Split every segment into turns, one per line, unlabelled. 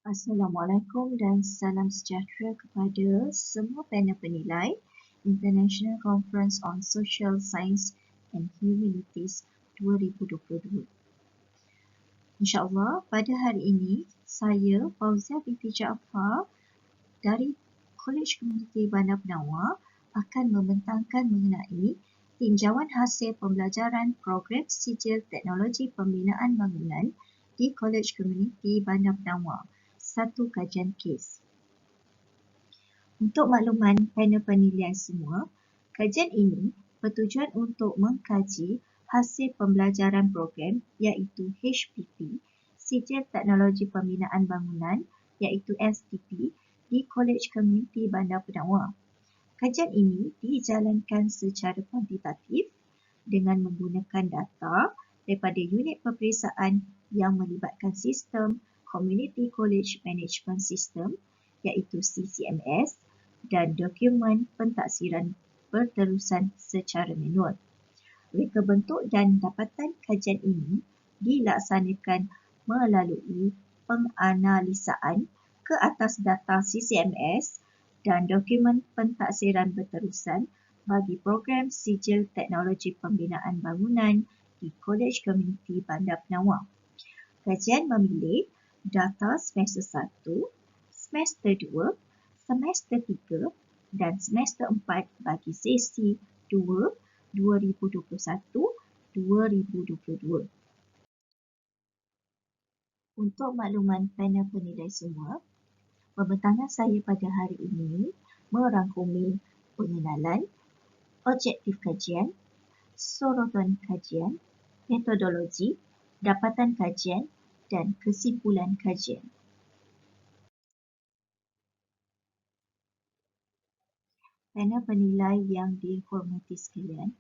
Assalamualaikum dan salam sejahtera kepada semua panel penilai International Conference on Social Science and Humanities 2022. InsyaAllah pada hari ini saya Fauzia binti Jaafar dari College Community Bandar Penawar akan membentangkan mengenai tinjauan hasil pembelajaran program sijil teknologi pembinaan bangunan di College Community Bandar Penawar. Satu kajian kes. Untuk makluman panel penilaian semua, kajian ini bertujuan untuk mengkaji hasil pembelajaran program iaitu HPP, Sijil Teknologi Pembinaan Bangunan iaitu STP di College Community Bandar Penawar. Kajian ini dijalankan secara kuantitatif dengan menggunakan data daripada unit peperiksaan yang melibatkan sistem Community College Management System iaitu CCMS dan dokumen pentaksiran berterusan secara manual. Reka bentuk dan dapatan kajian ini dilaksanakan melalui penganalisaan ke atas data CCMS dan dokumen pentaksiran berterusan bagi program sijil teknologi pembinaan bangunan di College Community Bandar Penawar. Kajian memilih data semester 1, semester 2, semester 3 dan semester 4 bagi sesi 2 2021-2022. Untuk makluman panel penilai semua, pembentangan saya pada hari ini merangkumi pengenalan, objektif kajian, sorotan kajian, metodologi, dapatan kajian dan kesimpulan kajian. Panel penilai yang dihormati sekalian,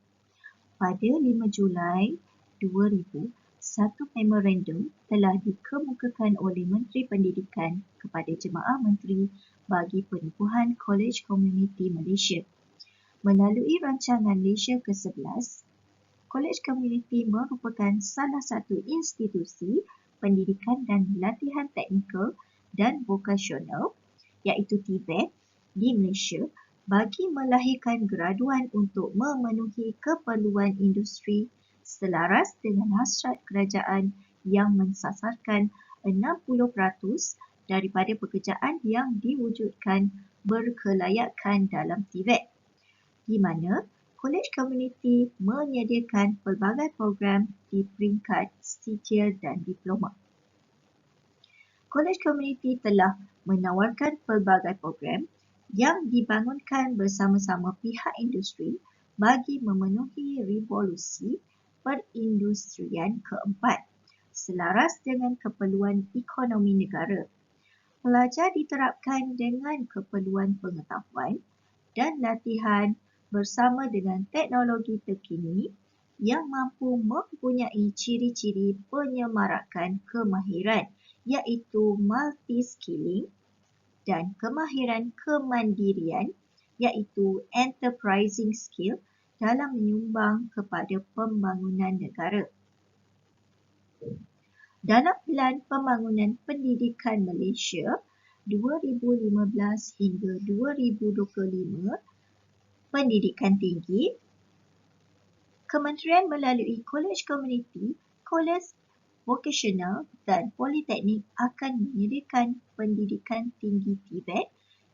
pada 5 Julai 2000, satu memorandum telah dikemukakan oleh Menteri Pendidikan kepada Jemaah Menteri bagi Penubuhan College Community Malaysia. Melalui rancangan Malaysia ke-11, College Community merupakan salah satu institusi pendidikan dan latihan teknikal dan vokasional iaitu TVET di Malaysia bagi melahirkan graduan untuk memenuhi keperluan industri selaras dengan hasrat kerajaan yang mensasarkan 60% daripada pekerjaan yang diwujudkan berkelayakan dalam TVET, di mana College Community menyediakan pelbagai program di peringkat sijil dan diploma. College Community telah menawarkan pelbagai program yang dibangunkan bersama-sama pihak industri bagi memenuhi revolusi perindustrian keempat selaras dengan keperluan ekonomi negara. Pelajar diterapkan dengan keperluan pengetahuan dan latihan bersama dengan teknologi terkini yang mampu mempunyai ciri-ciri penyemarakan kemahiran iaitu multi-skilling dan kemahiran kemandirian iaitu enterprising skill dalam menyumbang kepada pembangunan negara. Dalam Pelan Pembangunan Pendidikan Malaysia 2015 hingga 2025, Pendidikan Tinggi, Kementerian melalui College Community, College Vocational dan Politeknik akan menyediakan pendidikan tinggi TVET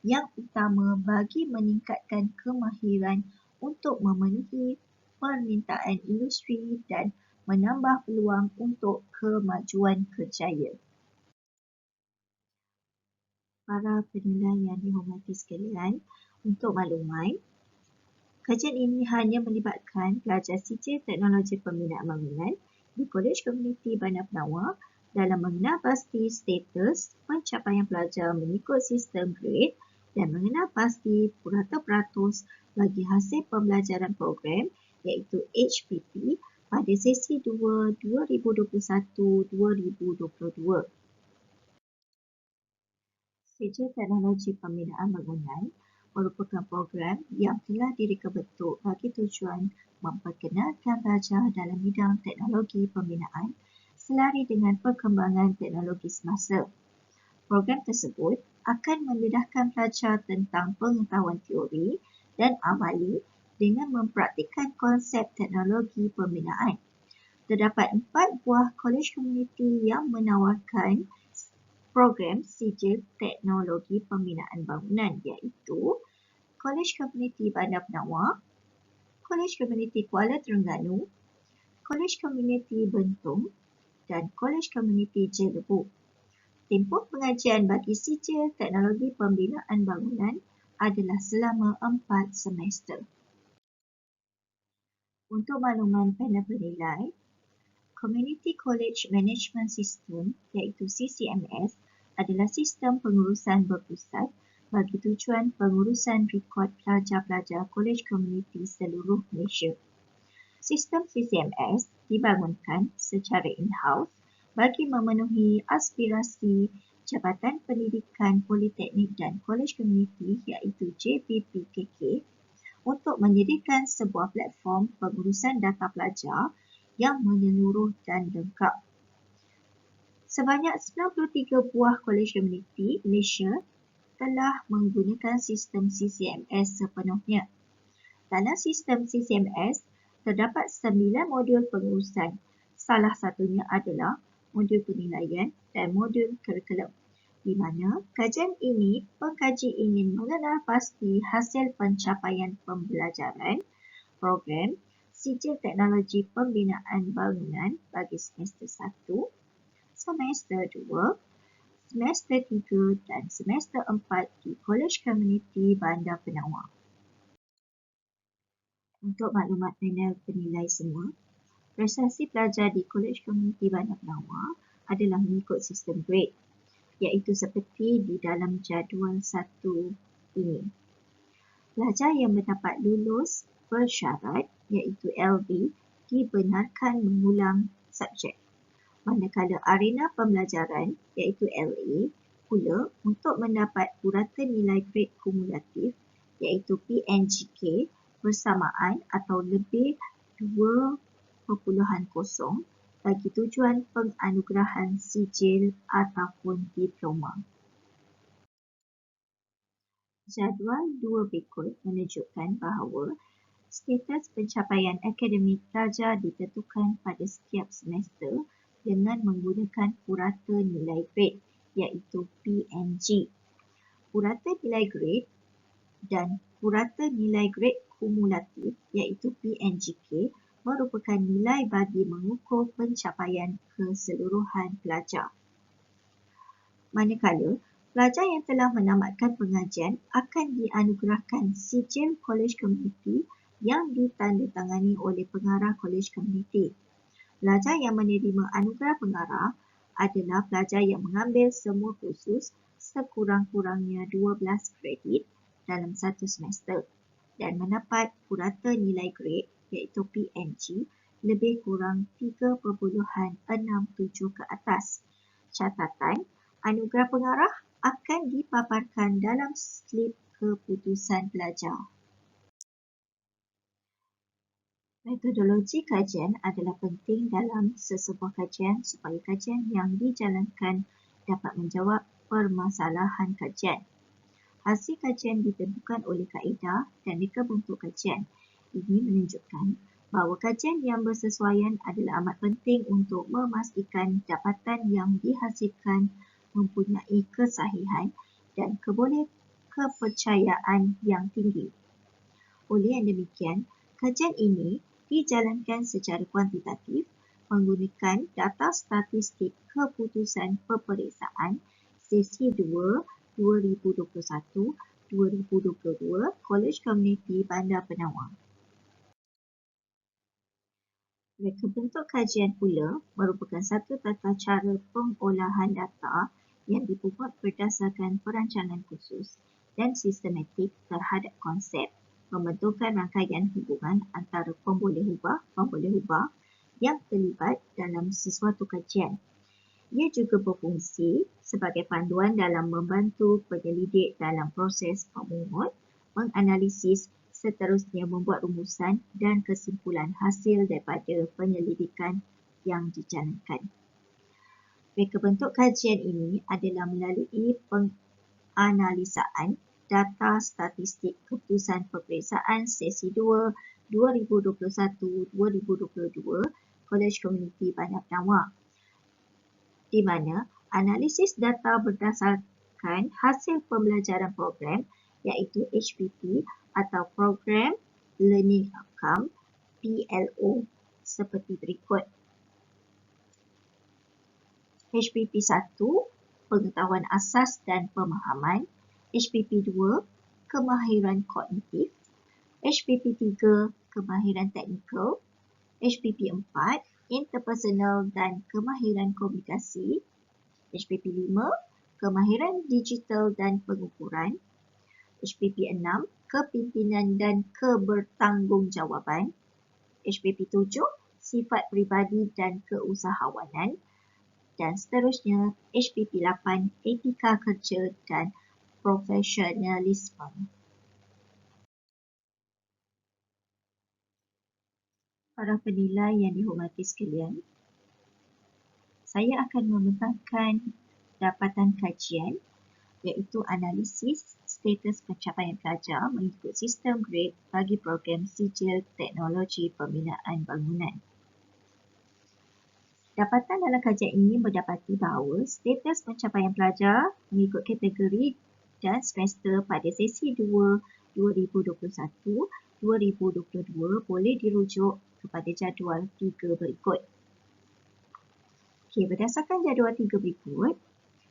yang utama bagi meningkatkan kemahiran untuk memenuhi permintaan industri dan menambah peluang untuk kemajuan kerjaya. Para penilai yang dihormati sekalian, untuk makluman, kajian ini hanya melibatkan pelajar sijil teknologi pembinaan bangunan di College Community Bandar Penawar dalam mengenal pasti status pencapaian pelajar mengikut sistem grade dan mengenal pasti purata peratus bagi hasil pembelajaran program iaitu HPP pada sesi 2 2021-2022. Sijil Teknologi Pembinaan Bangunan merupakan program yang telah direka bentuk bagi tujuan memperkenalkan pelajar dalam bidang teknologi pembinaan selari dengan perkembangan teknologi semasa. Program tersebut akan memudahkan pelajar tentang pengetahuan teori dan amali dengan mempraktikkan konsep teknologi pembinaan. Terdapat 4 buah kolej komuniti yang menawarkan program sijil teknologi pembinaan bangunan, iaitu Kolej Komuniti Bandar Penawar, Kolej Komuniti Kuala Terengganu, Kolej Komuniti Bentong dan Kolej Komuniti Jelebu. Tempoh pengajian bagi sijil teknologi pembinaan bangunan adalah selama 4 semester. Untuk makluman panel penilai, Community College Management System iaitu CCMS adalah sistem pengurusan berpusat bagi tujuan pengurusan rekod pelajar-pelajar kolej komuniti seluruh Malaysia. Sistem CCMS dibangunkan secara in-house bagi memenuhi aspirasi Jabatan Pendidikan Politeknik dan Kolej Komuniti iaitu JPPKK untuk menyediakan sebuah platform pengurusan data pelajar yang menyeluruh dan lengkap. Sebanyak 93 buah kolej komuniti Malaysia telah menggunakan sistem CCMS sepenuhnya. Dalam sistem CCMS, terdapat 9 modul pengurusan. Salah satunya adalah modul penilaian dan modul kurikulum, di mana kajian ini pengkaji ingin mengenal pasti hasil pencapaian pembelajaran, program, sijil teknologi pembinaan bangunan bagi semester 1, semester 2, semester 3 dan semester 4 di Kolej Komuniti Bandar Penawar. Untuk maklumat panel penilai semua, prestasi pelajar di Kolej Komuniti Bandar Penawar adalah mengikut sistem grade, iaitu seperti di dalam jadual 1 ini. Pelajar yang mendapat lulus bersyarat iaitu LB dibenarkan mengulang subjek. Manakala arena pembelajaran iaitu LA pula untuk mendapat purata nilai grade kumulatif iaitu PNGK bersamaan atau lebih 2.0 bagi tujuan penganugerahan sijil ataupun diploma. Jadual 2 berikut menunjukkan bahawa status pencapaian akademik pelajar ditentukan pada setiap semester dengan menggunakan purata nilai grade iaitu PNG. Purata nilai grade dan purata nilai grade kumulatif iaitu PNGK merupakan nilai bagi mengukur pencapaian keseluruhan pelajar. Manakala pelajar yang telah menamatkan pengajian akan dianugerahkan sijil kolej komuniti yang ditandatangani oleh pengarah kolej komuniti. Pelajar yang menerima anugerah pengarah adalah pelajar yang mengambil semua kursus sekurang-kurangnya 12 kredit dalam satu semester dan mendapat purata nilai grade iaitu PNG lebih kurang 3.67 ke atas. Catatan, anugerah pengarah akan dipaparkan dalam slip keputusan pelajar. Metodologi kajian adalah penting dalam sesebuah kajian supaya kajian yang dijalankan dapat menjawab permasalahan kajian. Hasil kajian ditentukan oleh kaedah dan reka bentuk kajian. Ini menunjukkan bahawa kajian yang bersesuaian adalah amat penting untuk memastikan dapatan yang dihasilkan mempunyai kesahihan dan kepercayaan yang tinggi. Oleh yang demikian, kajian ini dijalankan secara kuantitatif menggunakan data statistik keputusan peperiksaan sesi 2 2021-2022 Kolej Komuniti Bandar Penawar. Reka bentuk kajian pula merupakan satu tata cara pengolahan data yang dibuat berdasarkan perancangan khusus dan sistematik terhadap konsep pembentukan rangkaian hubungan antara pemboleh hubah yang terlibat dalam sesuatu kajian. Ia juga berfungsi sebagai panduan dalam membantu penyelidik dalam proses memungut, menganalisis, seterusnya membuat rumusan dan kesimpulan hasil daripada penyelidikan yang dijalankan. Reka bentuk kajian ini adalah melalui penganalisaan data statistik keputusan peperiksaan sesi 2 2021-2022 Kolej Komuniti Bandar Penawar, di mana analisis data berdasarkan hasil pembelajaran program iaitu HPP atau Program Learning Outcome PLO seperti berikut. HPP 1, pengetahuan asas dan pemahaman. HPP 2, kemahiran kognitif. HPP 3, kemahiran teknikal. HPP 4, interpersonal dan kemahiran komunikasi. HPP 5, kemahiran digital dan pengukuran. HPP 6, kepimpinan dan kebertanggungjawabaan. HPP 7, sifat peribadi dan keusahawanan. Dan seterusnya, HPP 8, etika kerja dan profesionalisme. Para penilai yang dihormati sekalian, saya akan membentangkan dapatan kajian iaitu analisis status pencapaian pelajar mengikut sistem grade bagi program Sijil Teknologi Pembinaan Bangunan. Dapatan dalam kajian ini mendapati bahawa status pencapaian pelajar mengikut kategori dan semester pada sesi 2 2021-2022 boleh dirujuk kepada jadual 3 berikut. Berdasarkan jadual 3 berikut,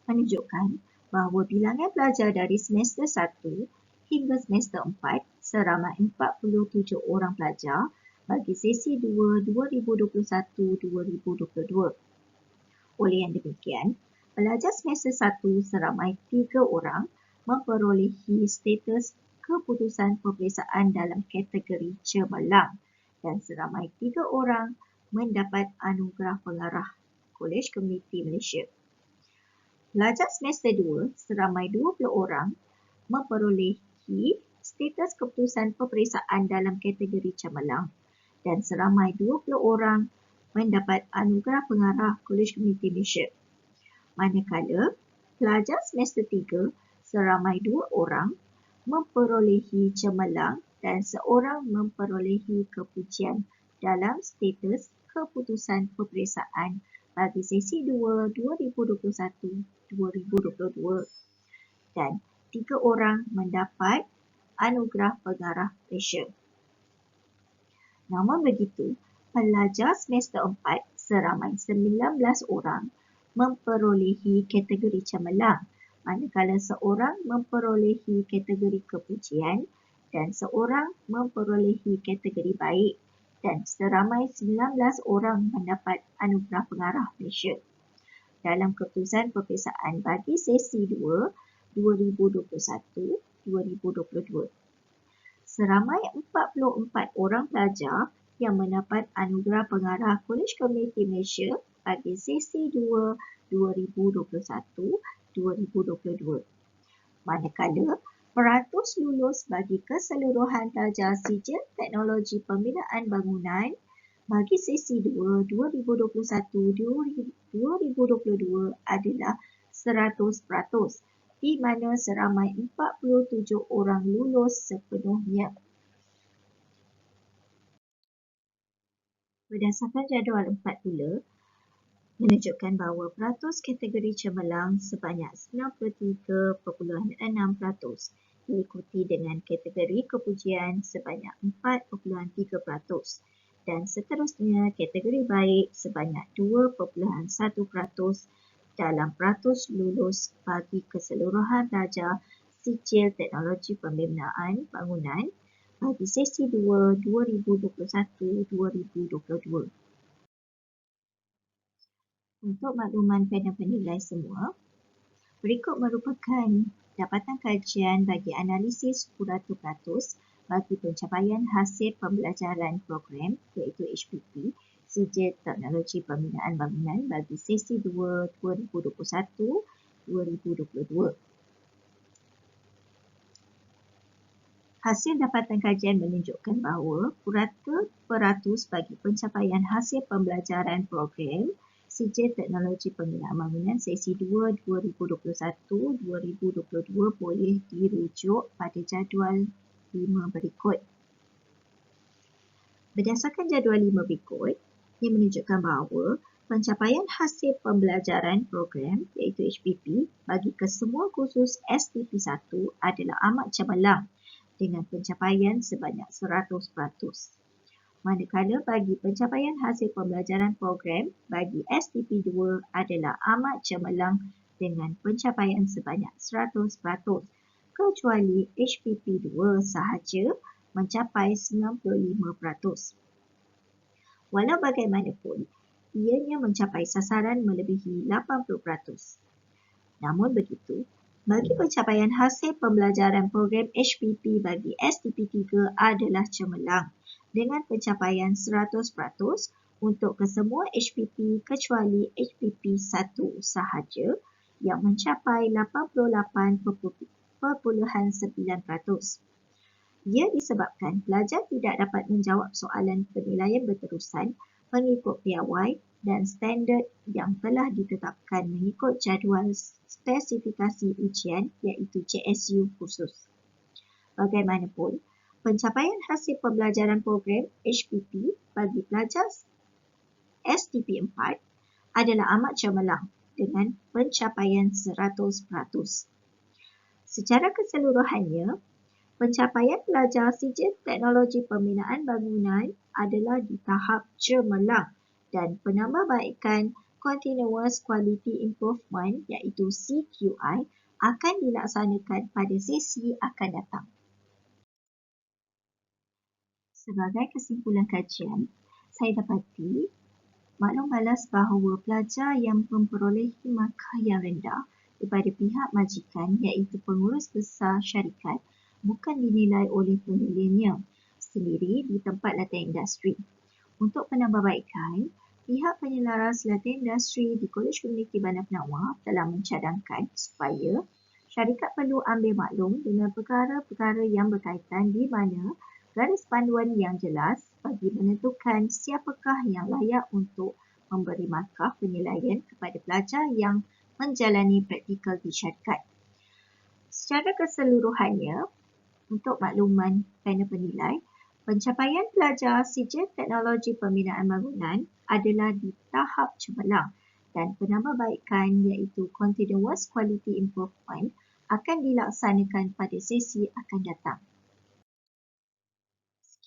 menunjukkan bahawa bilangan pelajar dari semester 1 hingga semester 4 seramai 47 orang pelajar bagi sesi 2 2021-2022. Oleh yang demikian, pelajar semester 1 seramai 3 orang memperolehi status keputusan peperiksaan dalam kategori cemerlang dan seramai 3 orang mendapat anugerah pengarah Kolej Komuniti Malaysia. Pelajar semester 2 seramai 20 orang memperolehi status keputusan peperiksaan dalam kategori cemerlang dan seramai 20 orang mendapat anugerah pengarah Kolej Komuniti Malaysia. Manakala pelajar semester 3 seramai 2 orang memperolehi cemerlang dan seorang memperolehi kepujian dalam status keputusan peperiksaan bagi sesi 2 2021-2022 dan 3 orang mendapat anugerah pengarah Malaysia. Namun begitu, pelajar semester 4 seramai 19 orang memperolehi kategori cemerlang, manakala seorang memperolehi kategori kepujian dan seorang memperolehi kategori baik dan seramai 19 orang mendapat anugerah pengarah Malaysia dalam keputusan peperiksaan bagi sesi 2 2021-2022. Seramai 44 orang pelajar yang mendapat anugerah pengarah Kolej Komuniti Malaysia bagi sesi 2 2021-2022. Manakala peratus lulus bagi keseluruhan pelajar Sijil Teknologi Pembinaan Bangunan bagi sesi 2 2021-2022 adalah 100%, di mana seramai 47 orang lulus sepenuhnya. Berdasarkan jadual 4 pula, menunjukkan bahawa peratus kategori cemerlang sebanyak 93.6%, diikuti dengan kategori kepujian sebanyak 4.3% dan seterusnya kategori baik sebanyak 2.1% dalam peratus lulus bagi keseluruhan pelajar Sijil Teknologi Pembinaan Bangunan bagi sesi 2 2021-2022. Untuk makluman panel penilai semua, berikut merupakan dapatan kajian bagi analisis puratus bagi pencapaian hasil pembelajaran program iaitu HPP Sijil Teknologi Pembinaan Bangunan bagi sesi 2 2021-2022. Hasil dapatan kajian menunjukkan bahawa puratus bagi pencapaian hasil pembelajaran program Sijil Teknologi Pembinaan Bangunan sesi 2 2021-2022 boleh dirujuk pada jadual 5 berikut. Berdasarkan jadual 5 berikut, ia menunjukkan bahawa pencapaian hasil pembelajaran program iaitu HPP bagi kesemua kursus STP1 adalah amat cemerlang dengan pencapaian sebanyak 100%. Manakala bagi pencapaian hasil pembelajaran program bagi STP2 adalah amat cemerlang dengan pencapaian sebanyak 100%, kecuali HPP2 sahaja mencapai 95%. Walau bagaimanapun, ianya mencapai sasaran melebihi 80%. Namun begitu, bagi pencapaian hasil pembelajaran program HPP bagi STP3 adalah cemerlang dengan pencapaian 100% untuk kesemua HPP kecuali HPP1 sahaja yang mencapai 88.9%. Ia disebabkan pelajar tidak dapat menjawab soalan penilaian berterusan mengikut piawai dan standard yang telah ditetapkan mengikut jadual spesifikasi ujian iaitu JSU khusus. Bagaimanapun, pencapaian hasil pembelajaran program HPP bagi pelajar STP4 adalah amat cemerlang dengan pencapaian 100%. Secara keseluruhannya, pencapaian pelajar Sijil Teknologi Pembinaan Bangunan adalah di tahap cemerlang dan penambahbaikan Continuous Quality Improvement iaitu CQI akan dilaksanakan pada sesi akan datang. Sebagai kesimpulan kajian, saya dapati maklum balas bahawa pelajar yang memperolehi markah yang rendah daripada pihak majikan iaitu pengurus besar syarikat bukan dinilai oleh penilaiannya sendiri di tempat latihan industri. Untuk penambahbaikan, pihak penyelaras latihan industri di Kolej Komuniti Bandar Penawar telah mencadangkan supaya syarikat perlu ambil maklum dengan perkara-perkara yang berkaitan di mana garis panduan yang jelas bagi menentukan siapakah yang layak untuk memberi markah penilaian kepada pelajar yang menjalani praktikal di syarikat. Secara keseluruhannya, untuk makluman panel penilai, pencapaian pelajar Sijil Teknologi Pembinaan Bangunan adalah di tahap cemerlang dan penambahbaikan iaitu Continuous Quality Improvement akan dilaksanakan pada sesi akan datang.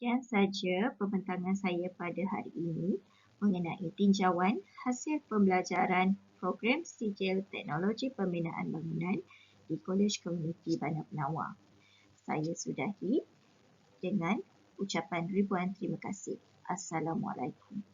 Sekian saja pembentangan saya pada hari ini mengenai tinjauan hasil pembelajaran program Sijil Teknologi Pembinaan Bangunan di Kolej Komuniti Bandar Penawar. Saya sudahi dengan ucapan ribuan terima kasih. Assalamualaikum.